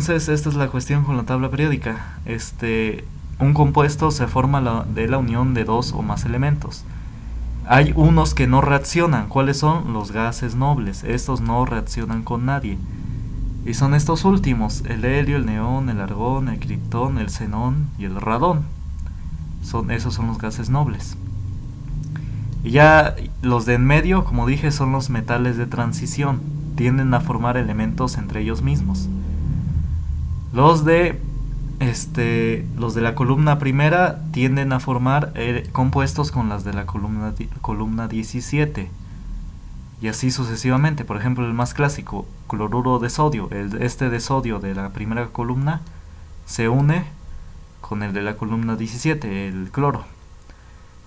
entonces esta es la cuestión con la tabla periódica. Un compuesto se forma de la unión de dos o más elementos. Hay unos que no reaccionan. ¿Cuáles son? Los gases nobles. Estos no reaccionan con nadie. Y son estos últimos: el helio, el neón, el argón, el criptón, el xenón y el radón. Esos son los gases nobles. Y ya los de en medio, como dije, son los metales de transición. Tienden a formar elementos entre ellos mismos. Los de la columna primera tienden a formar compuestos con las de la columna 17. Y así sucesivamente. Por ejemplo, el más clásico, cloruro de sodio. De sodio de la primera columna se une con el de la columna 17, el cloro.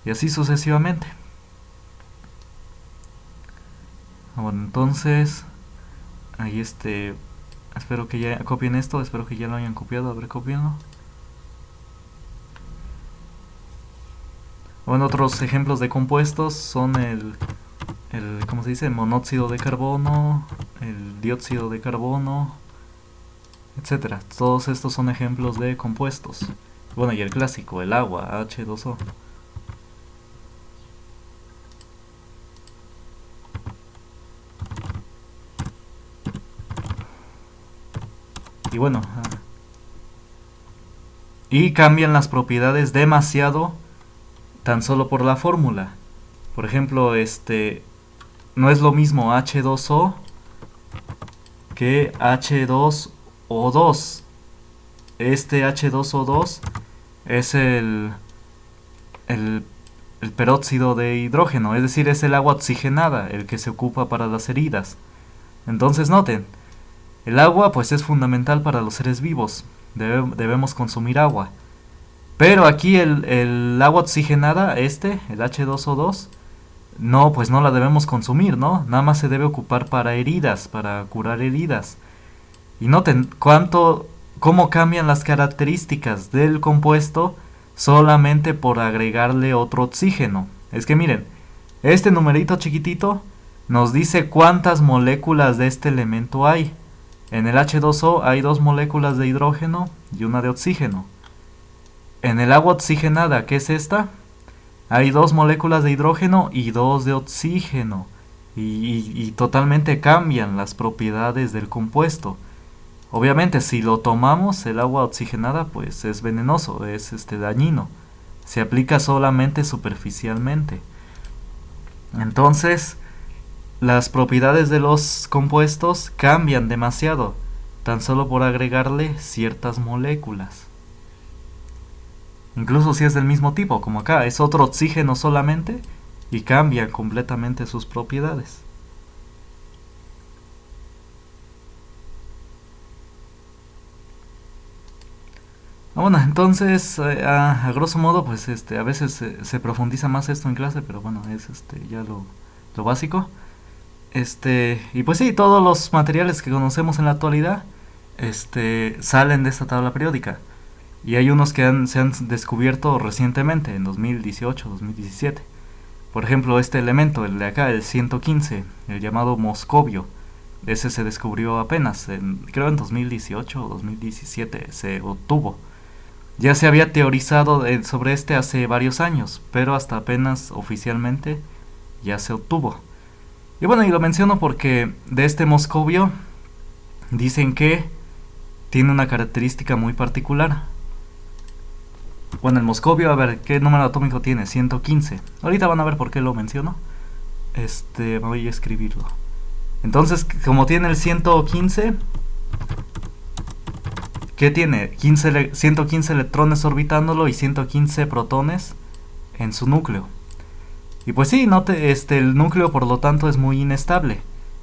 Y así sucesivamente. Bueno, entonces ahí espero que ya copien esto, espero que ya lo hayan copiado. A ver, copienlo. Bueno, otros ejemplos de compuestos son ¿cómo se dice? El monóxido de carbono, el dióxido de carbono, etcétera. Todos estos son ejemplos de compuestos. Bueno, y el clásico, el agua, H2O. Y bueno, y cambian las propiedades demasiado tan solo por la fórmula. Por ejemplo, no es lo mismo H2O que H2O2. H2O2 es el peróxido de hidrógeno, es decir, es el agua oxigenada, el que se ocupa para las heridas. Entonces noten, el agua pues es fundamental para los seres vivos, debemos consumir agua. Pero aquí el agua oxigenada, el H2O2, no, pues no la debemos consumir, ¿no? Nada más se debe ocupar para heridas, para curar heridas. Y noten cómo cambian las características del compuesto solamente por agregarle otro oxígeno. Es que miren, este numerito chiquitito nos dice cuántas moléculas de este elemento hay. En el H2O hay 2 moléculas de hidrógeno y una de oxígeno. En el agua oxigenada, que es esta, hay 2 moléculas de hidrógeno y 2 de oxígeno. Y totalmente cambian las propiedades del compuesto. Obviamente, si lo tomamos, el agua oxigenada, pues es venenoso, es dañino. Se aplica solamente superficialmente. Entonces, las propiedades de los compuestos cambian demasiado, tan solo por agregarle ciertas moléculas. Incluso si es del mismo tipo, como acá, es otro oxígeno solamente y cambian completamente sus propiedades. Bueno, entonces, a grosso modo, pues a veces se profundiza más esto en clase, pero bueno, es ya lo básico. Y pues sí, todos los materiales que conocemos en la actualidad salen de esta tabla periódica. Y hay unos que se han descubierto recientemente, en 2018, 2017. Por ejemplo, este elemento, el de acá, el 115, el llamado moscovio. Ese se descubrió apenas, creo en 2018 o 2017 se obtuvo. Ya se había teorizado sobre hace varios años, pero hasta apenas oficialmente ya se obtuvo. Y bueno, y lo menciono porque de este moscovio dicen que tiene una característica muy particular. Bueno, el moscovio, a ver, ¿qué número atómico tiene? 115. Ahorita van a ver por qué lo menciono. Voy a escribirlo. Entonces, como tiene el 115, ¿qué tiene? 115 electrones orbitándolo y 115 protones en su núcleo. Y pues sí, el núcleo por lo tanto es muy inestable.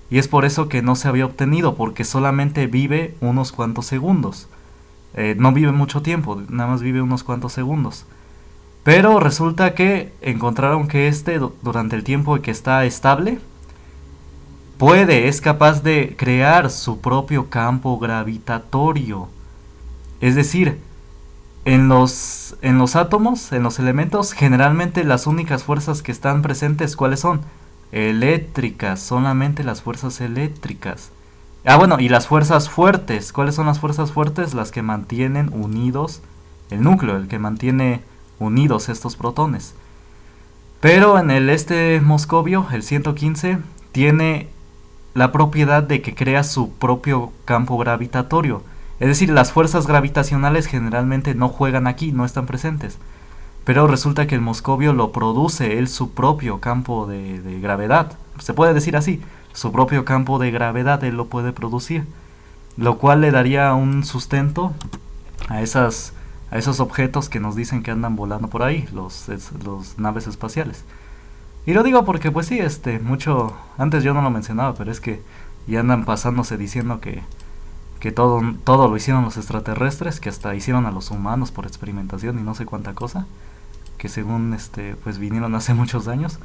Y es por eso que no se había obtenido, porque solamente vive unos cuantos segundos. No vive mucho tiempo, nada más vive unos cuantos segundos. Pero resulta que encontraron que durante el tiempo que está estable, es capaz de crear su propio campo gravitatorio. Es decir, en los átomos, en los elementos, generalmente las únicas fuerzas que están presentes, ¿cuáles son? Eléctricas, solamente las fuerzas eléctricas. Ah, bueno, y las fuerzas fuertes. ¿Cuáles son las fuerzas fuertes? Las que mantienen unidos el núcleo, el que mantiene unidos estos protones. Pero en el este moscovio, el 115, tiene la propiedad de que crea su propio campo gravitatorio. Es decir, las fuerzas gravitacionales generalmente no juegan aquí, no están presentes. Pero resulta que el moscovio lo produce él su propio campo de gravedad. Se puede decir así, su propio campo de gravedad él lo puede producir. Lo cual le daría un sustento a esos objetos que nos dicen que andan volando por ahí, los naves espaciales. Y lo digo porque pues sí, mucho, antes yo no lo mencionaba, pero es que ya andan pasándose diciendo que todo lo hicieron los extraterrestres, que hasta hicieron a los humanos por experimentación y no sé cuánta cosa, que según pues vinieron hace muchos años.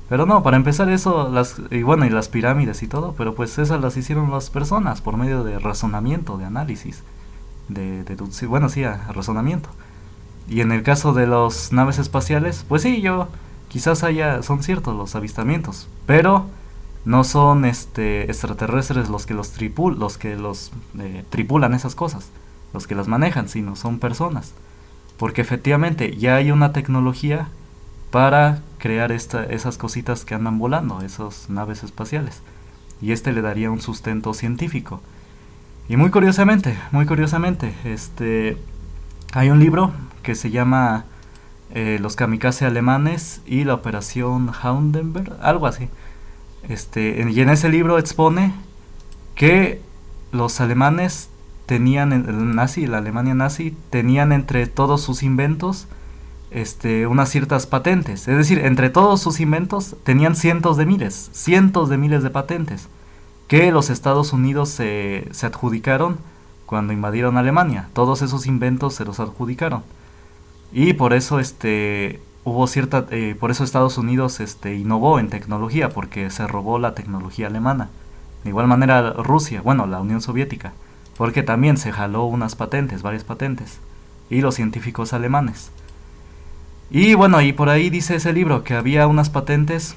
Pero no, para empezar eso, y bueno, y las pirámides y todo, pero pues esas las hicieron las personas por medio de razonamiento, de análisis, de deducción, bueno, sí, razonamiento. Y en el caso de las naves espaciales, pues sí, quizás son ciertos los avistamientos, pero no son extraterrestres los que los tripulan esas cosas, los que las manejan, sino son personas. Porque efectivamente ya hay una tecnología para crear esas cositas que andan volando, esas naves espaciales. Y le daría un sustento científico. Y muy curiosamente, hay un libro que se llama Los kamikaze alemanes y la operación Hindenburg, algo así. Y en ese libro expone que los alemanes la Alemania nazi, tenían entre todos sus inventos unas ciertas patentes. Es decir, entre todos sus inventos tenían cientos de miles de patentes que los Estados Unidos se adjudicaron cuando invadieron Alemania. Todos esos inventos se los adjudicaron. Y por eso por eso Estados Unidos innovó en tecnología, porque se robó la tecnología alemana. De igual manera Rusia, bueno, la Unión Soviética, porque también se jaló varias patentes, y los científicos alemanes. Y bueno, y por ahí dice ese libro que había unas patentes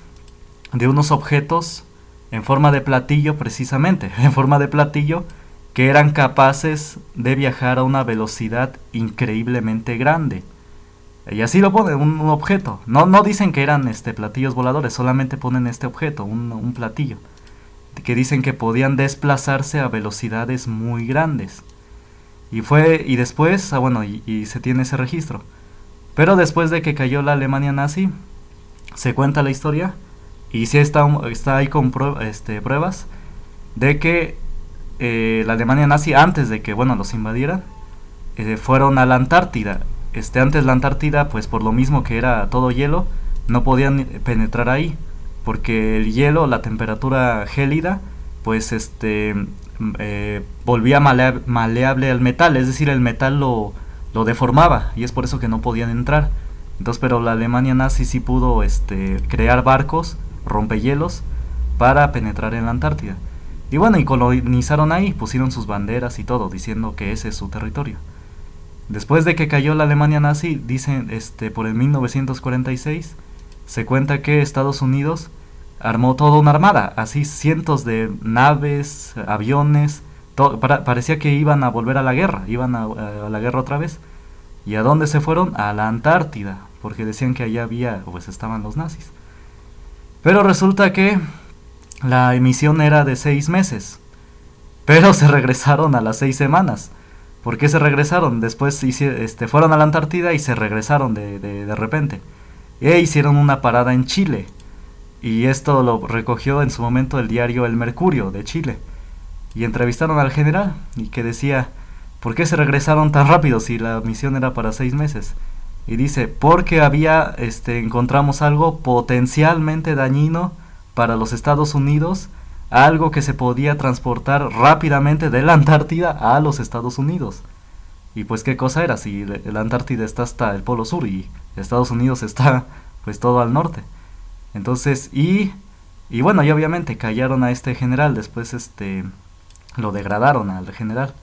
de unos objetos en forma de platillo, precisamente, en forma de platillo, que eran capaces de viajar a una velocidad increíblemente grande. Y así lo ponen, un objeto. No dicen que eran platillos voladores, solamente ponen este objeto, un platillo, que dicen que podían desplazarse a velocidades muy grandes. Y después, bueno, y se tiene ese registro. Pero después de que cayó la Alemania nazi, se cuenta la historia, y sí está ahí con pruebas de que la Alemania nazi, antes de que, bueno, los invadieran, fueron a la Antártida. Antes la Antártida, pues por lo mismo que era todo hielo, no podían penetrar ahí, porque el hielo, la temperatura gélida, pues volvía maleable al metal, es decir, el metal lo deformaba, y es por eso que no podían entrar. Entonces, pero la Alemania nazi sí pudo crear barcos, rompehielos, para penetrar en la Antártida. Y bueno, y colonizaron ahí, pusieron sus banderas y todo, diciendo que ese es su territorio. Después de que cayó la Alemania nazi, dicen, por el 1946, se cuenta que Estados Unidos armó toda una armada, así cientos de naves, aviones, parecía que iban a volver a la guerra, iban a la guerra otra vez. ¿Y a dónde se fueron? A la Antártida, porque decían que allá pues estaban los nazis. Pero resulta que la emisión era de 6 meses, pero se regresaron a las 6 semanas. ¿Por qué se regresaron? Después fueron a la Antártida y se regresaron de repente. E hicieron una parada en Chile. Y esto lo recogió en su momento el diario El Mercurio de Chile. Y entrevistaron al general, y que decía, ¿por qué se regresaron tan rápido si la misión era para 6 meses? Y dice, porque encontramos algo potencialmente dañino para los Estados Unidos, algo que se podía transportar rápidamente de la Antártida a los Estados Unidos. Y pues qué cosa era, si la Antártida está hasta el Polo Sur y Estados Unidos está pues todo al norte. Entonces, y bueno, y obviamente callaron a este general, después lo degradaron al general.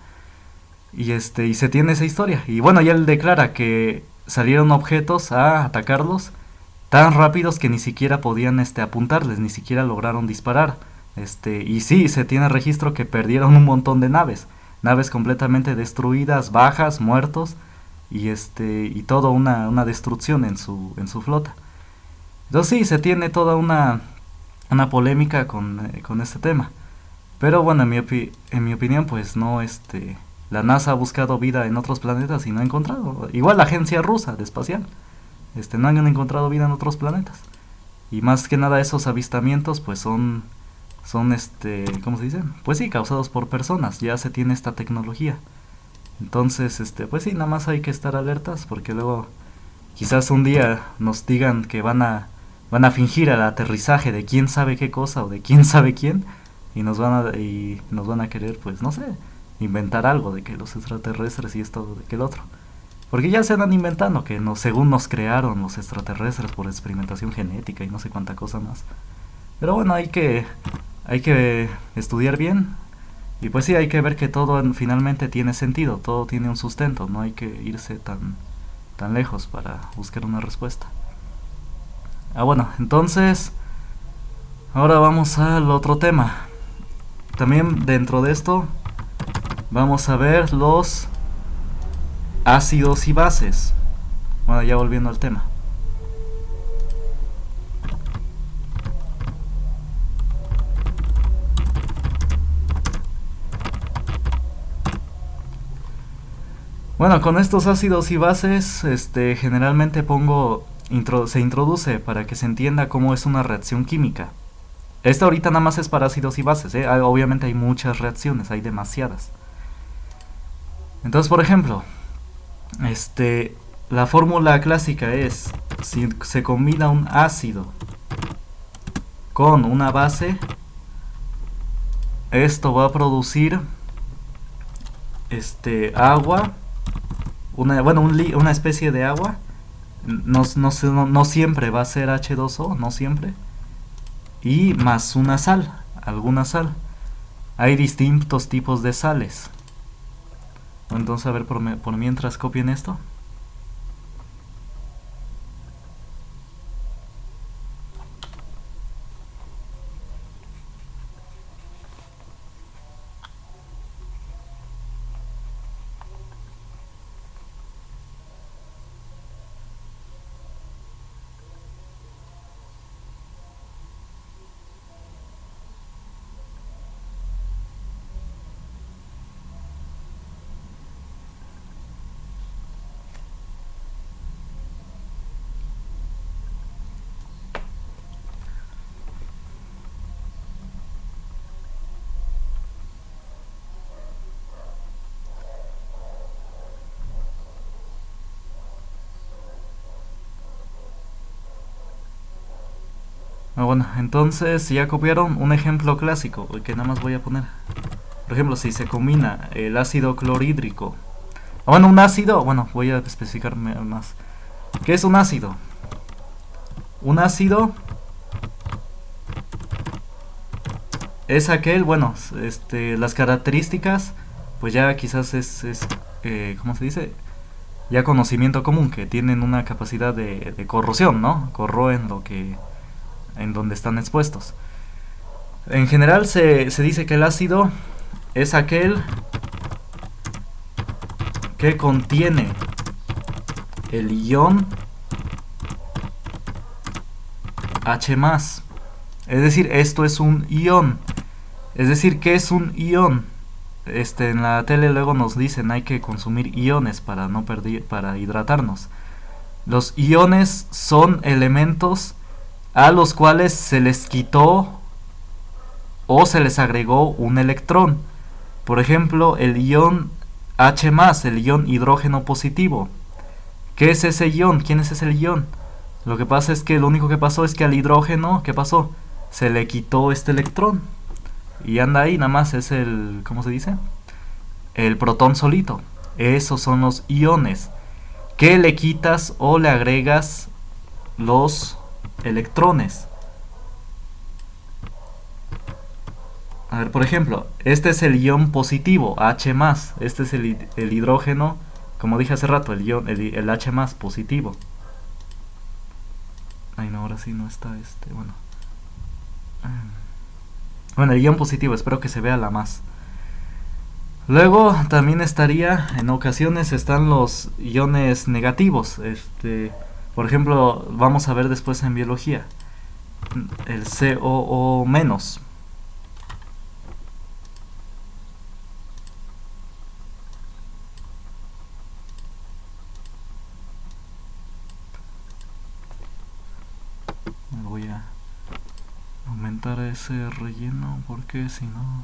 Y y se tiene esa historia. Y bueno, ya él declara que salieron objetos a atacarlos tan rápidos que ni siquiera podían apuntarles, ni siquiera lograron disparar. Y sí, se tiene registro que perdieron un montón de naves, naves completamente destruidas, bajas, muertos, y todo una destrucción en su flota. Entonces sí, se tiene toda una polémica con este tema. Pero bueno, en mi opinión, pues no, la NASA ha buscado vida en otros planetas y no ha encontrado. Igual la agencia rusa de espacial, no han encontrado vida en otros planetas. Y más que nada esos avistamientos, pues son, ¿cómo se dice? Pues sí, causados por personas. Ya se tiene esta tecnología. Entonces, pues sí, nada más hay que estar alertas porque luego quizás un día nos digan que van a fingir el aterrizaje de quién sabe qué cosa o de quién sabe quién y nos van a querer, pues no sé, inventar algo de que los extraterrestres y esto de que el otro. Porque ya se andan inventando que según nos crearon los extraterrestres por experimentación genética y no sé cuánta cosa más. Pero bueno, hay que estudiar bien y pues sí, hay que ver que todo finalmente tiene sentido, todo tiene un sustento, no hay que irse tan lejos para buscar una respuesta. Ah, bueno, entonces ahora vamos al otro tema. También dentro de esto vamos a ver los ácidos y bases. Bueno, ya volviendo al tema. Bueno, con estos ácidos y bases, generalmente se introduce para que se entienda cómo es una reacción química. Esta ahorita nada más es para ácidos y bases, ¿eh? Obviamente hay muchas reacciones, hay demasiadas. Entonces, por ejemplo, la fórmula clásica es, si se combina un ácido con una base, esto va a producir agua, una especie de agua. No siempre va a ser H2O, no siempre. Y más una sal, alguna sal. Hay distintos tipos de sales. Entonces, a ver, por mientras copien esto. Ah, bueno, entonces si ya copiaron un ejemplo clásico, que nada más voy a poner. Por ejemplo, si se combina el ácido clorhídrico. Bueno, un ácido, bueno, voy a especificar más. ¿Qué es un ácido? Un ácido es aquel, bueno, las características, pues ya quizás ¿cómo se dice? Ya conocimiento común, que tienen una capacidad de corrosión, ¿no? Corroen en donde están expuestos. En general se dice que el ácido es aquel que contiene el ion H+. Es decir, esto es un ion. Es decir, ¿qué es un ion? En la tele luego nos dicen hay que consumir iones para hidratarnos. Los iones son elementos a los cuales se les quitó o se les agregó un electrón. Por ejemplo, el ion H+, el ion hidrógeno positivo. ¿Qué es ese ion? ¿Quién es ese ion? Lo que pasa es que lo único que pasó es que al hidrógeno, ¿qué pasó? Se le quitó este electrón. Y anda ahí, nada más es ¿cómo se dice? El protón solito. Esos son los iones. ¿Qué le quitas o le agregas los electrones? A ver, por ejemplo, este es el ion positivo, H+. Este es el hidrógeno, como dije hace rato, el H+ positivo. Ay, no, ahora sí no está bueno. Bueno, el ion positivo, espero que se vea la más. Luego también estaría, en ocasiones están los iones negativos. Por ejemplo, vamos a ver después en biología. El COO menos. Voy a aumentar ese relleno porque si no...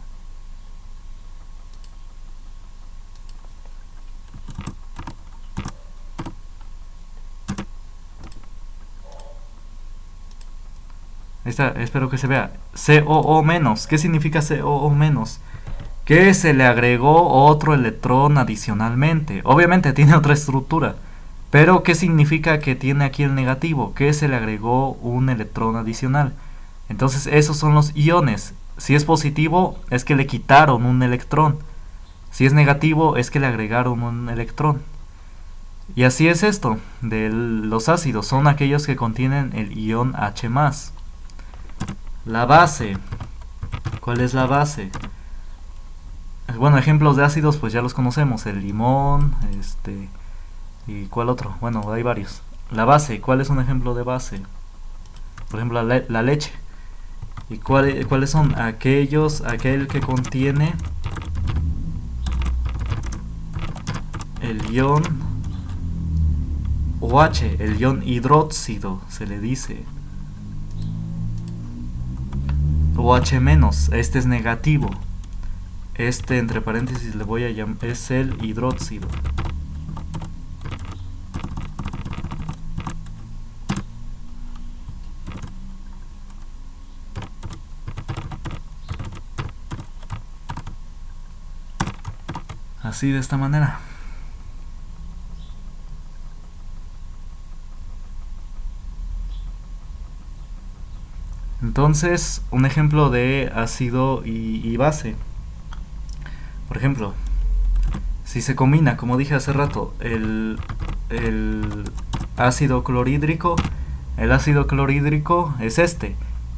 Ahí está, espero que se vea. COO menos. ¿Qué significa COO menos? Que se le agregó otro electrón adicionalmente. Obviamente tiene otra estructura. Pero ¿qué significa que tiene aquí el negativo? Que se le agregó un electrón adicional. Entonces esos son los iones. Si es positivo es que le quitaron un electrón. Si es negativo es que le agregaron un electrón. Y así es esto de los ácidos. Son aquellos que contienen el ion H+. La base. ¿Cuál es la base? Bueno, ejemplos de ácidos pues ya los conocemos. El limón, ¿y cuál otro? Bueno, hay varios. La base, ¿cuál es un ejemplo de base? Por ejemplo, la leche. ¿Y cuáles son? Aquel que contiene el ion OH, el ion hidróxido, se le dice. OH-, este es negativo. Entre paréntesis le voy a llamar, es el hidróxido. Así, de esta manera. Entonces, un ejemplo de ácido y base. Por ejemplo, si se combina, como dije hace rato, el ácido clorhídrico, el ácido clorhídrico es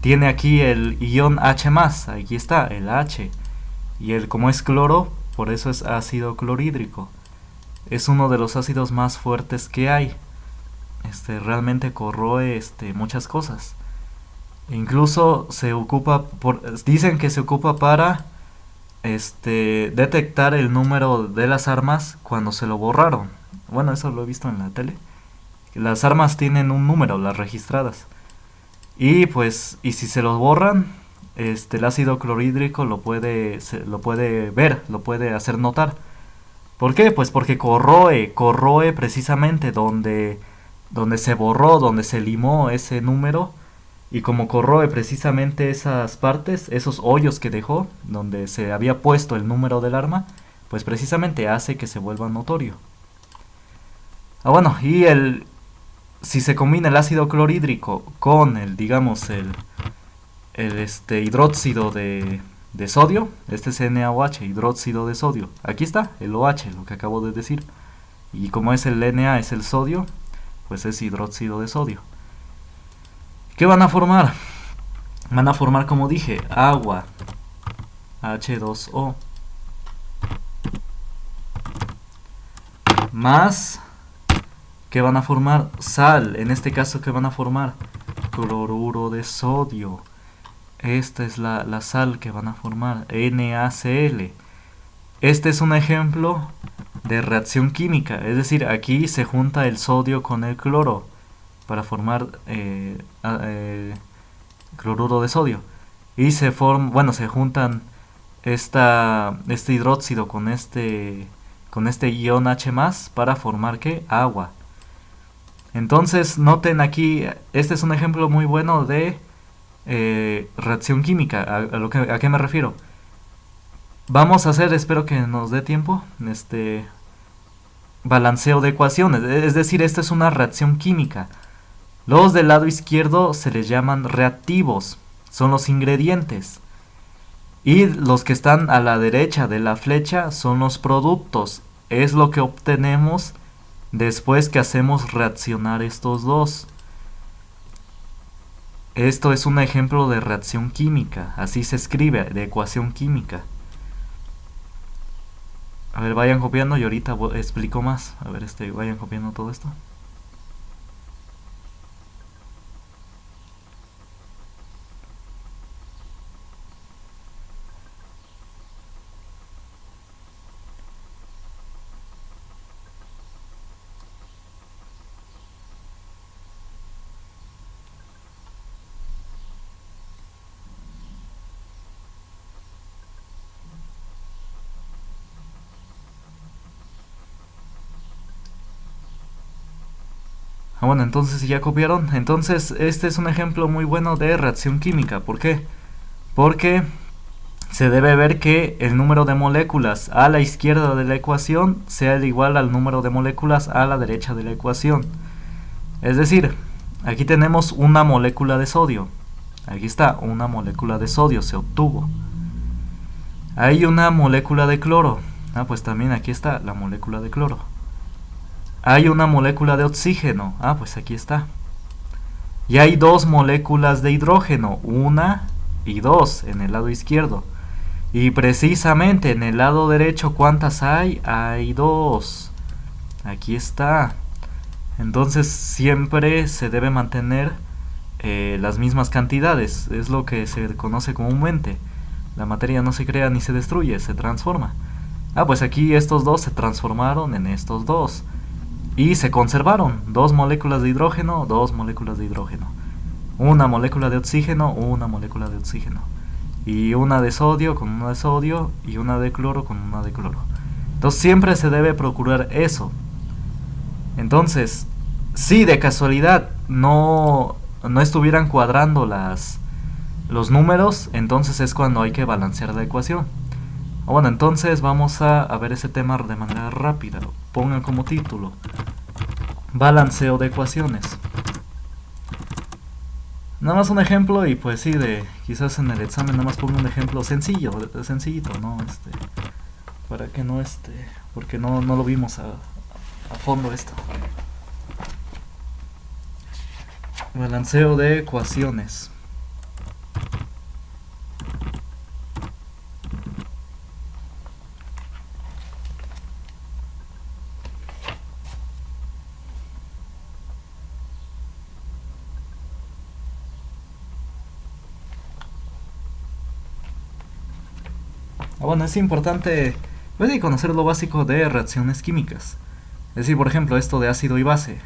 tiene aquí el ion H+, aquí está, el H. Y como es cloro, por eso es ácido clorhídrico. Es uno de los ácidos más fuertes que hay. Realmente corroe muchas cosas. Incluso se ocupa dicen que se ocupa para detectar el número de las armas cuando se lo borraron. Bueno, eso lo he visto en la tele. Las armas tienen un número, las registradas. Y si se los borran, el ácido clorhídrico lo puede ver, lo puede hacer notar. ¿Por qué? Pues porque corroe precisamente donde se borró, donde se limó ese número. Y como corroe precisamente esas partes, esos hoyos que dejó, donde se había puesto el número del arma, pues precisamente hace que se vuelva notorio. Bueno, y si se combina el ácido clorhídrico con el hidróxido de sodio, es NaOH, hidróxido de sodio. Aquí está, el OH, lo que acabo de decir. Y como es el Na, es el sodio, pues es hidróxido de sodio. ¿Qué van a formar? Van a formar, como dije, agua, H2O, más, ¿qué van a formar? Sal. En este caso, ¿qué van a formar? Cloruro de sodio. Esta es la sal que van a formar, NaCl. Este es un ejemplo de reacción química, es decir, aquí se junta el sodio con el cloro para formar cloruro de sodio. Y se juntan este hidróxido con este ion H+ para formar ¿qué? Agua. Entonces noten aquí, este es un ejemplo muy bueno de reacción química. ¿A qué me refiero? Vamos a hacer, espero que nos dé tiempo, balanceo de ecuaciones. Es decir, esta es una reacción química. Los del lado izquierdo se les llaman reactivos, son los ingredientes. Y los que están a la derecha de la flecha son los productos. Es lo que obtenemos después que hacemos reaccionar estos dos. Esto es un ejemplo de reacción química, así se escribe, de ecuación química. A ver, vayan copiando y ahorita explico más. A ver, vayan copiando todo esto. Bueno, entonces si ya copiaron, entonces este es un ejemplo muy bueno de reacción química. ¿Por qué? Porque se debe ver que el número de moléculas a la izquierda de la ecuación sea el igual al número de moléculas a la derecha de la ecuación. Es decir, aquí tenemos una molécula de sodio. Aquí está, una molécula de sodio se obtuvo. Hay una molécula de cloro. Pues también aquí está la molécula de cloro. Hay una molécula de oxígeno. Pues aquí está. Y hay dos moléculas de hidrógeno, una y dos en el lado izquierdo. Y precisamente en el lado derecho, ¿cuántas hay? Hay dos. Aquí está. Entonces siempre se debe mantener las mismas cantidades. Es lo que se conoce comúnmente. La materia no se crea ni se destruye, se transforma. Pues aquí estos dos se transformaron en estos dos. Y se conservaron. Dos moléculas de hidrógeno, dos moléculas de hidrógeno. Una molécula de oxígeno, una molécula de oxígeno. Y una de sodio con una de sodio. Y una de cloro con una de cloro. Entonces siempre se debe procurar eso. Entonces, si de casualidad no estuvieran cuadrando los números, entonces es cuando hay que balancear la ecuación. Bueno, entonces vamos a ver ese tema de manera rápida. Pongan como título balanceo de ecuaciones. Nada más un ejemplo y pues sí, quizás en el examen nada más pongo un ejemplo sencillito, ¿no? Para que no porque no lo vimos a fondo esto. Balanceo de ecuaciones. Bueno, es importante conocer lo básico de reacciones químicas. Es decir, por ejemplo, esto de ácido y base.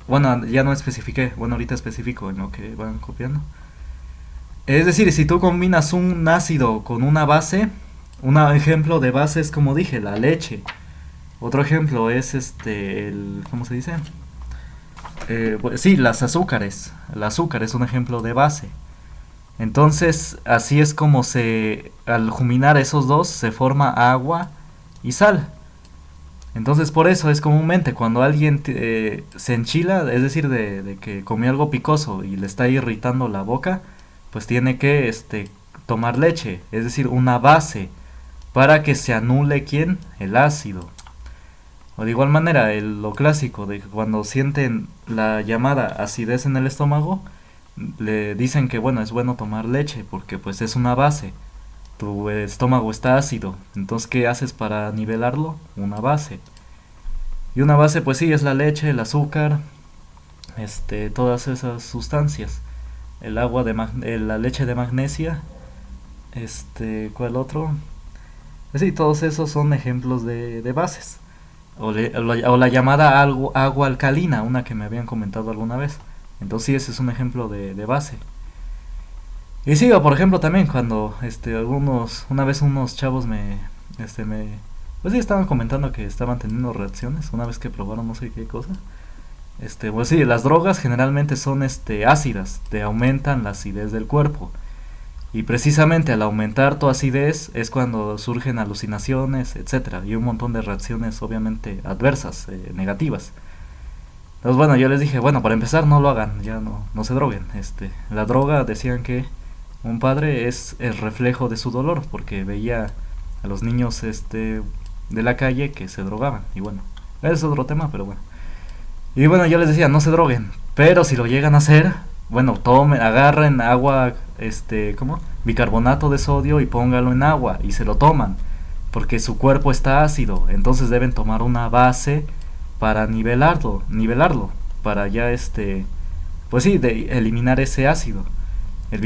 Bueno, ya no especifiqué. Bueno, ahorita especifico en lo que van copiando. Es decir, si tú combinas un ácido con una base, un ejemplo de base es como dije, la leche. Otro ejemplo es ¿cómo se dice? Pues, sí, las azúcares. El azúcar es un ejemplo de base. Entonces, así es como al combinar esos dos se forma agua y sal. Entonces, por eso es comúnmente cuando alguien se enchila, es decir, de que comió algo picoso y le está irritando la boca, pues tiene que tomar leche, es decir, una base, para que se anule ¿quién? El ácido. O de igual manera, lo clásico de que cuando sienten la llamada acidez en el estómago, le dicen que es bueno tomar leche porque pues es una base. Tu estómago está ácido, entonces ¿qué haces para nivelarlo? Una base. Y una base pues sí es la leche, el azúcar, todas esas sustancias. El agua la leche de magnesia, ¿cuál otro? Sí, todos esos son ejemplos de bases. O la llamada agua alcalina, una que me habían comentado alguna vez. Entonces sí, ese es un ejemplo de base. Y sí, o por ejemplo también cuando una vez unos chavos pues sí, estaban comentando que estaban teniendo reacciones una vez que probaron no sé qué cosa. Pues sí, las drogas generalmente son ácidas, te aumentan la acidez del cuerpo. Y precisamente al aumentar tu acidez es cuando surgen alucinaciones, etcétera, y un montón de reacciones obviamente adversas, negativas. Entonces bueno, yo les dije, para empezar no lo hagan, ya no se droguen. La droga, decían que un padre es el reflejo de su dolor, porque veía a los niños de la calle que se drogaban. Y bueno, ese es otro tema, pero bueno. Y bueno, yo les decía, no se droguen, pero si lo llegan a hacer, Bueno, agarren agua, ¿cómo? Bicarbonato de sodio y póngalo en agua y se lo toman, porque su cuerpo está ácido, entonces deben tomar una base para nivelarlo, para ya pues sí, de eliminar ese ácido. El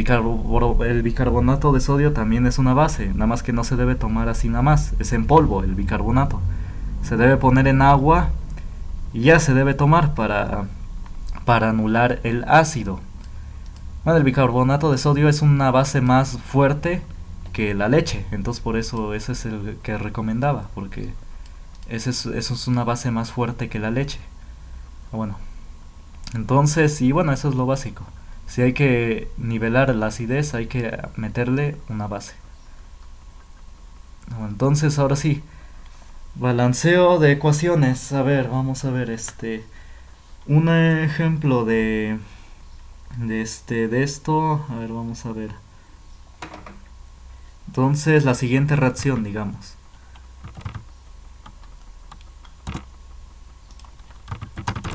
bicarbonato de sodio también es una base, nada más que no se debe tomar así nada más, es en polvo el bicarbonato. Se debe poner en agua y ya se debe tomar para anular el ácido. Bueno, el bicarbonato de sodio es una base más fuerte que la leche, entonces por eso ese es el que recomendaba, porque eso es una base más fuerte que la leche. Bueno, entonces, y bueno, eso es lo básico. Si hay que nivelar la acidez, hay que meterle una base. Bueno, entonces, ahora sí, balanceo de ecuaciones. A ver, vamos a ver un ejemplo de esto. A ver, vamos a ver. Entonces, la siguiente reacción, digamos.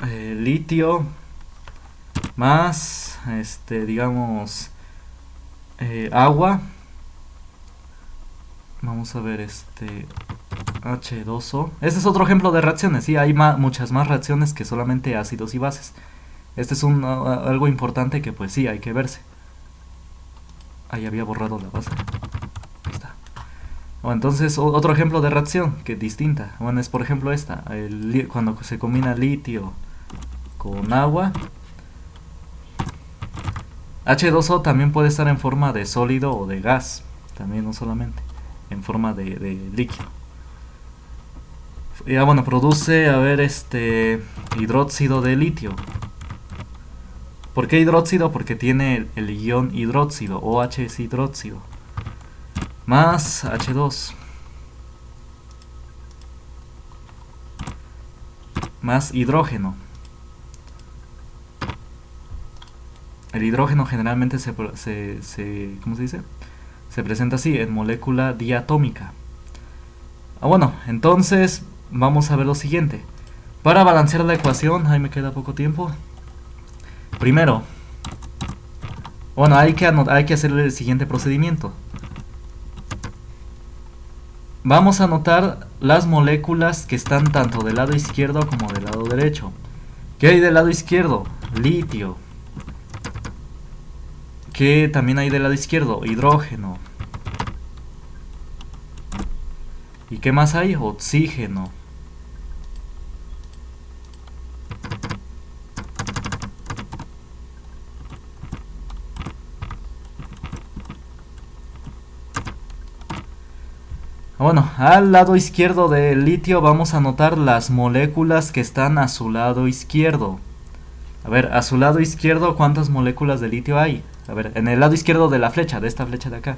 Litio más, digamos, agua. Vamos a ver, H2O. Este es otro ejemplo de reacciones, sí, hay muchas más reacciones que solamente ácidos y bases. Este es algo importante que pues sí, hay que verse. Ahí había borrado la base. Ahí está. Bueno, entonces otro ejemplo de reacción que es distinta. Bueno, es por ejemplo esta. Cuando se combina litio con agua. H2O también puede estar en forma de sólido o de gas. También no solamente en forma de líquido. Ya bueno, produce, a ver, hidróxido de litio. ¿Por qué hidróxido? Porque tiene el ion hidróxido, OH es hidróxido. Más H2. Más hidrógeno. El hidrógeno generalmente ¿cómo se dice? Se presenta así, en molécula diatómica. Bueno, entonces vamos a ver lo siguiente. Para balancear la ecuación, ahí me queda poco tiempo. Primero, bueno, hay que hacer el siguiente procedimiento. Vamos a anotar las moléculas que están tanto del lado izquierdo como del lado derecho. ¿Qué hay del lado izquierdo? Litio. ¿Qué también hay del lado izquierdo? Hidrógeno. ¿Y qué más hay? Oxígeno. Bueno, al lado izquierdo del litio vamos a anotar las moléculas que están a su lado izquierdo. A ver, a su lado izquierdo, ¿cuántas moléculas de litio hay? A ver, en el lado izquierdo de la flecha, de esta flecha de acá.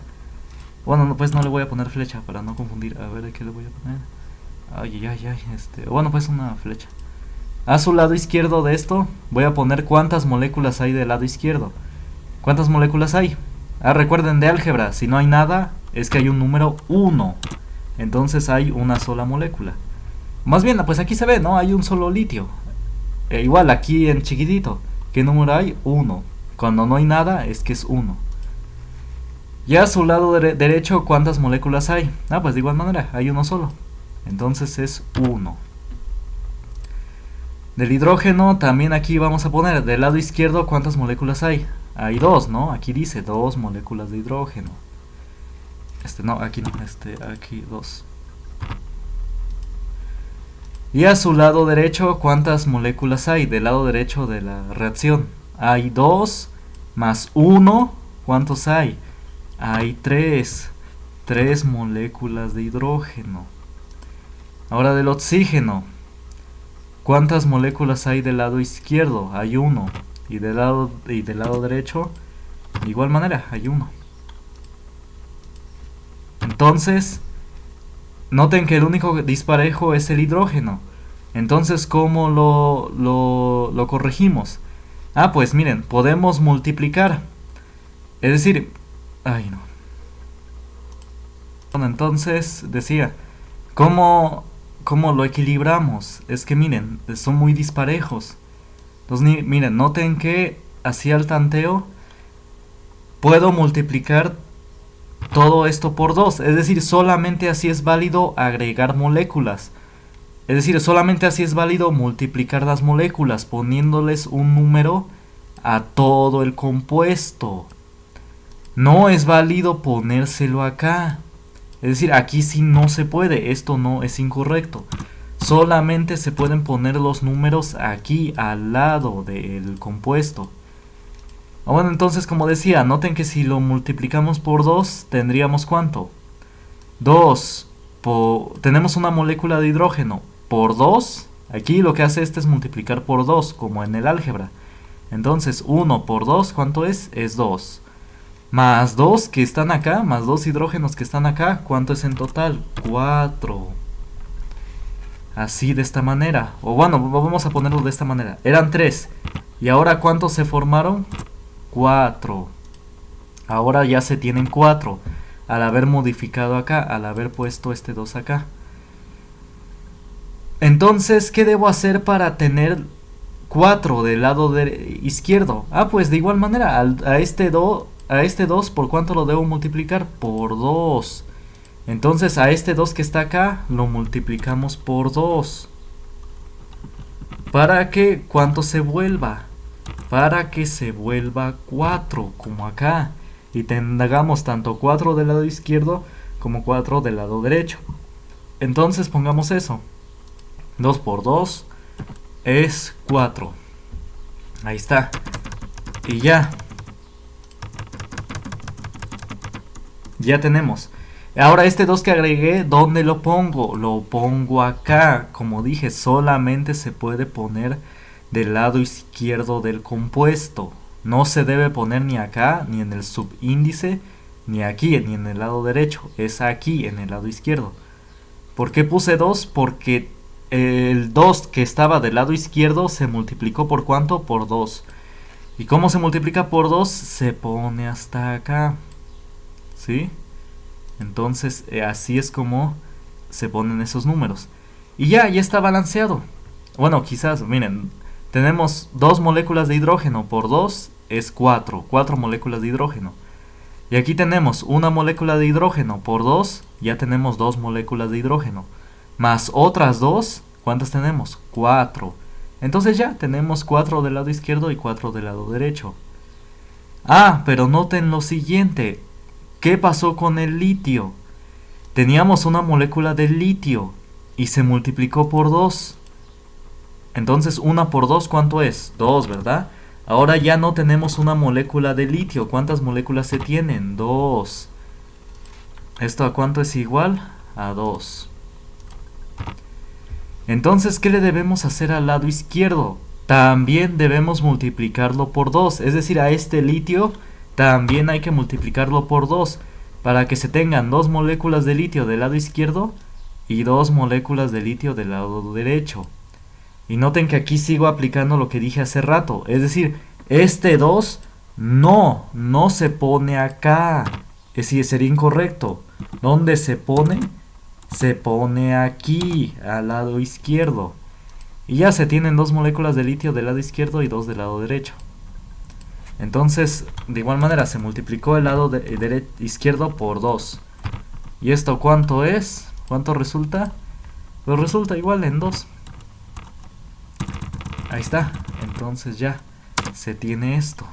Bueno, no, pues no le voy a poner flecha para no confundir. A ver, ¿qué le voy a poner? Ay, bueno, pues una flecha. A su lado izquierdo de esto, voy a poner cuántas moléculas hay del lado izquierdo. ¿Cuántas moléculas hay? Recuerden de álgebra, si no hay nada, es que hay un número 1. Entonces hay una sola molécula. Más bien, pues aquí se ve, ¿no? Hay un solo litio. Igual aquí en chiquitito. ¿Qué número hay? 1. Cuando no hay nada, es que es 1. Ya a su lado derecho, ¿cuántas moléculas hay? Pues de igual manera, hay uno solo. Entonces es 1. Del hidrógeno también aquí vamos a poner del lado izquierdo cuántas moléculas hay. Hay 2, ¿no? Aquí dice 2 moléculas de hidrógeno. No, aquí no, aquí 2. Y a su lado derecho, ¿cuántas moléculas hay? Del lado derecho de la reacción. Hay 2 más 1. ¿Cuántos hay? Hay 3. 3 moléculas de hidrógeno. Ahora del oxígeno. ¿Cuántas moléculas hay del lado izquierdo? Hay 1. Y del lado derecho, de igual manera, hay 1. Entonces, noten que el único disparejo es el hidrógeno. Entonces, ¿cómo lo corregimos? Pues miren, podemos multiplicar. Es decir, no. Bueno, entonces, decía, ¿cómo lo equilibramos? Es que miren, son muy disparejos. Entonces, miren, noten que así al tanteo, puedo multiplicar todo esto por 2. Es decir, solamente así es válido agregar moléculas. Es decir, solamente así es válido multiplicar las moléculas, poniéndoles un número a todo el compuesto. No es válido ponérselo acá. Es decir, aquí sí no se puede, esto no es incorrecto. Solamente se pueden poner los números aquí al lado del compuesto. Bueno, entonces como decía, noten que si lo multiplicamos por 2, tendríamos ¿cuánto? 2 tenemos una molécula de hidrógeno por 2. Aquí lo que hace este es multiplicar por 2, como en el álgebra. Entonces 1 por 2, ¿cuánto es? Es 2. Más 2 que están acá, más 2 hidrógenos que están acá, ¿cuánto es en total? 4. Así de esta manera. O bueno, vamos a ponerlo de esta manera. Eran 3. ¿Y ahora cuántos se formaron? 4. Ahora ya se tienen 4 al haber modificado acá, al haber puesto este 2 acá. Entonces, ¿qué debo hacer para tener 4 del lado izquierdo? Pues de igual manera, a este 2, ¿por cuánto lo debo multiplicar? Por 2. Entonces a este 2 que está acá lo multiplicamos por 2. ¿Para que cuánto se vuelva? Para que se vuelva 4, como acá. Y tengamos tanto 4 del lado izquierdo como 4 del lado derecho. Entonces pongamos eso. 2 por 2 es 4. Ahí está. Y ya. Ya tenemos. Ahora este 2 que agregué, ¿dónde lo pongo? Lo pongo acá. Como dije, solamente se puede poner del lado izquierdo del compuesto. No se debe poner ni acá, ni en el subíndice, ni aquí, ni en el lado derecho. Es aquí, en el lado izquierdo. ¿Por qué puse 2? Porque el 2 que estaba del lado izquierdo se multiplicó por ¿cuánto? Por 2. ¿Y cómo se multiplica por 2? Se pone hasta acá. ¿Sí? Entonces así es como se ponen esos números. Y ya está balanceado. Bueno, quizás, miren, tenemos 2 moléculas de hidrógeno por 2 es 4. 4 moléculas de hidrógeno. Y aquí tenemos una molécula de hidrógeno por 2, ya tenemos 2 moléculas de hidrógeno. Más otras 2, ¿cuántas tenemos? 4. Entonces ya tenemos 4 del lado izquierdo y 4 del lado derecho. Pero noten lo siguiente. ¿Qué pasó con el litio? Teníamos una molécula de litio y se multiplicó por 2. Entonces 1 por 2, ¿cuánto es? 2, ¿verdad? Ahora ya no tenemos una molécula de litio. ¿Cuántas moléculas se tienen? 2. ¿Esto a cuánto es igual? A 2. Entonces, ¿qué le debemos hacer al lado izquierdo? También debemos multiplicarlo por 2. Es decir, a este litio también hay que multiplicarlo por 2 para que se tengan 2 moléculas de litio del lado izquierdo y 2 moléculas de litio del lado derecho. Y noten que aquí sigo aplicando lo que dije hace rato. Es decir, este 2 no se pone acá. Es decir, sería incorrecto. ¿Dónde se pone? Se pone aquí, al lado izquierdo. Y ya se tienen 2 moléculas de litio del lado izquierdo y 2 del lado derecho. Entonces, de igual manera, se multiplicó el lado izquierdo por 2. ¿Y esto cuánto es? ¿Cuánto resulta? Pues resulta igual en 2. Ahí está. Entonces ya se tiene esto.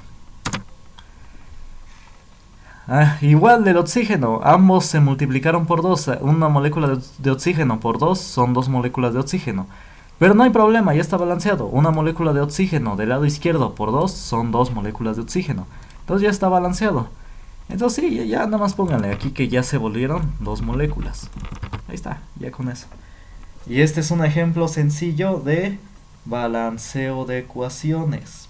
Igual del oxígeno. Ambos se multiplicaron por 2. Una molécula de oxígeno por 2 son 2 moléculas de oxígeno. Pero no hay problema, ya está balanceado. Una molécula de oxígeno del lado izquierdo por 2 son 2 moléculas de oxígeno. Entonces ya está balanceado. Entonces sí, ya nada más pónganle aquí que ya se volvieron 2 moléculas. Ahí está, ya con eso. Y este es un ejemplo sencillo de balanceo de ecuaciones.